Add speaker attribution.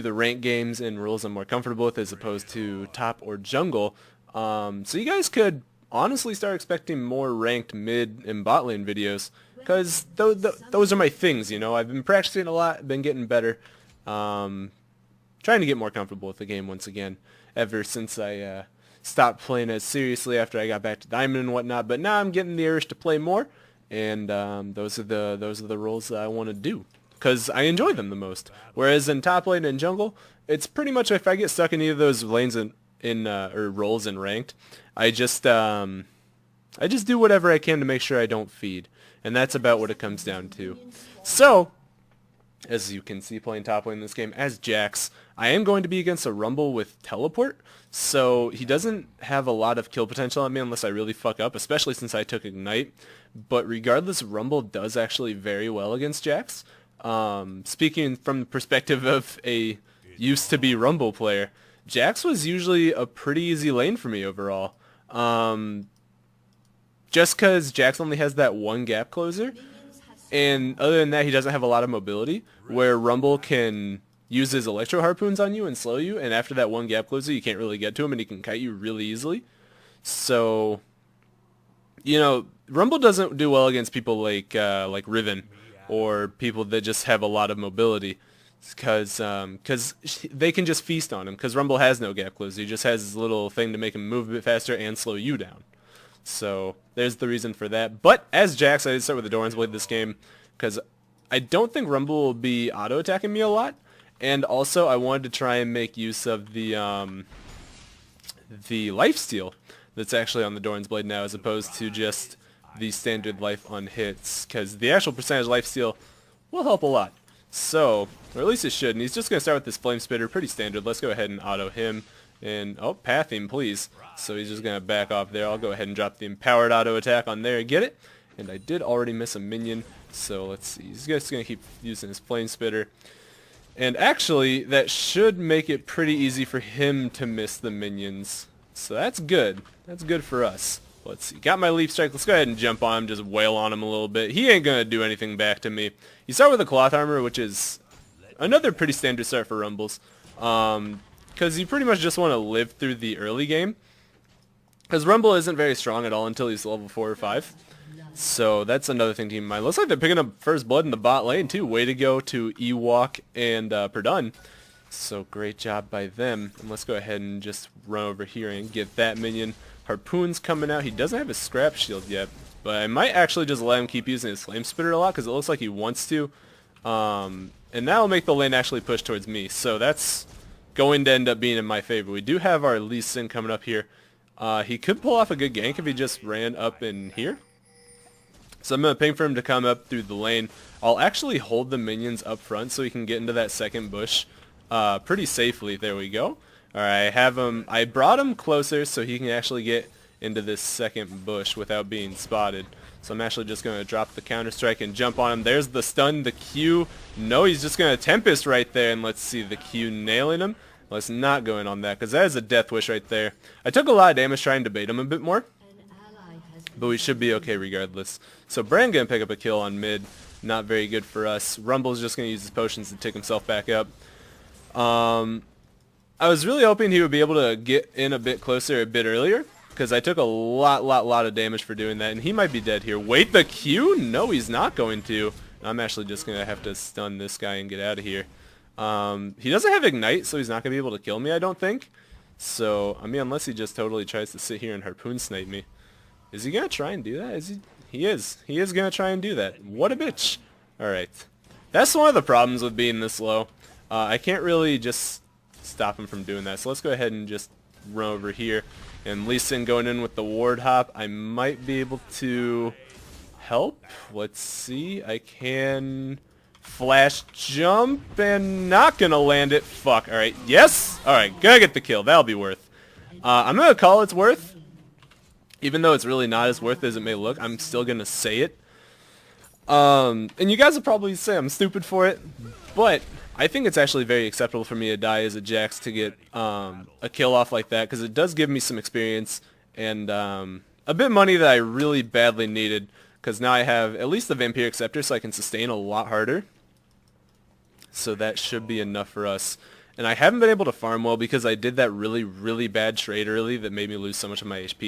Speaker 1: the rank games and roles I'm more comfortable with as opposed to top or jungle. So you guys could honestly start expecting more ranked mid and bot lane videos, because those are my things, you know. I've been practicing a lot, been getting better, trying to get more comfortable with the game once again, ever since I stopped playing as seriously after I got back to Diamond and whatnot. But now I'm getting the urge to play more, and those are the roles that I want to do, because I enjoy them the most. Whereas in top lane and jungle, it's pretty much if I get stuck in either of those lanes or roles in ranked, I just do whatever I can to make sure I don't feed, and that's about what it comes down to. So, as you can see, playing top lane in this game as Jax, I am going to be against a Rumble with teleport, so he doesn't have a lot of kill potential on me unless I really fuck up, especially since I took Ignite. But regardless, Rumble does actually very well against Jax. Speaking from the perspective of a used-to-be Rumble player, Jax was usually a pretty easy lane for me overall. Just because Jax only has that one gap closer, and other than that, he doesn't have a lot of mobility, where Rumble can use his electro harpoons on you and slow you, and after that one gap closer, you can't really get to him, and he can kite you really easily. So, you know, Rumble doesn't do well against people like Riven, or people that just have a lot of mobility, because they can just feast on him, because Rumble has no gap closer. He just has his little thing to make him move a bit faster and slow you down. So there's the reason for that. But as Jax, I did start with the Doran's Blade this game, because I don't think Rumble will be auto-attacking me a lot, and also I wanted to try and make use of the lifesteal that's actually on the Doran's Blade now, as opposed to just the standard life on hits, because the actual percentage lifesteal will help a lot. So, or at least it should, and he's just going to start with this Flame Spitter, pretty standard. Let's go ahead and auto him, and, oh, path him, please. So he's just going to back off there. I'll go ahead and drop the Empowered Auto Attack on there and get it, and I did already miss a minion, so let's see. He's just going to keep using his Flame Spitter, and actually, that should make it pretty easy for him to miss the minions, so that's good. That's good for us. Let's see. Got my Leaf Strike. Let's go ahead and jump on him, just wail on him a little bit. He ain't going to do anything back to me. You start with a Cloth Armor, which is another pretty standard start for Rumbles, because you pretty much just want to live through the early game, because Rumble isn't very strong at all until he's level 4 or 5. So that's another thing to keep in mind. Looks like they're picking up first blood in the bot lane too. Way to go to Ewok and Perdun. So great job by them. And let's go ahead and just run over here and get that minion. Harpoon's coming out. He doesn't have his scrap shield yet, but I might actually just let him keep using his Flame Spitter a lot, because it looks like he wants to. And that'll make the lane actually push towards me. So that's going to end up being in my favor. We do have our Lee Sin coming up here. He could pull off a good gank if he just ran up in here. So I'm going to ping for him to come up through the lane. I'll actually hold the minions up front so he can get into that second bush pretty safely. There we go. Alright, I brought him closer so he can actually get into this second bush without being spotted. So I'm actually just going to drop the counter strike and jump on him. There's the stun, the Q. No, he's just going to Tempest right there, and let's see the Q nailing him. Let's not go in on that, because that is a death wish right there. I took a lot of damage trying to bait him a bit more, but we should be okay regardless. So Bran going to pick up a kill on mid. Not very good for us. Rumble's just going to use his potions to take himself back up. I was really hoping he would be able to get in a bit closer a bit earlier, because I took a lot of damage for doing that, and he might be dead here. Wait, the Q? No, he's not going to. I'm actually just going to have to stun this guy and get out of here. He doesn't have Ignite, so he's not going to be able to kill me, I don't think. So, I mean, unless he just totally tries to sit here and Harpoon Snipe me. Is he going to try and do that? Is he? He is. He is going to try and do that. What a bitch. Alright. That's one of the problems with being this low. I can't really just stop him from doing that. So let's go ahead and just run over here. And Lee Sin going in with the ward hop. I might be able to help. Let's see. I can flash jump and not going to land it. Fuck. Alright. Yes? Alright. Gotta get the kill. That'll be worth. I'm going to call it's worth. Even though it's really not as worth as it may look, I'm still going to say it. And you guys will probably say I'm stupid for it, but I think it's actually very acceptable for me to die as a Jax to get a kill off like that, because it does give me some experience and a bit of money that I really badly needed, because now I have at least the Vampiric Scepter so I can sustain a lot harder. So that should be enough for us. and I haven't been able to farm well because I did that really, really bad trade early that made me lose so much of my HP.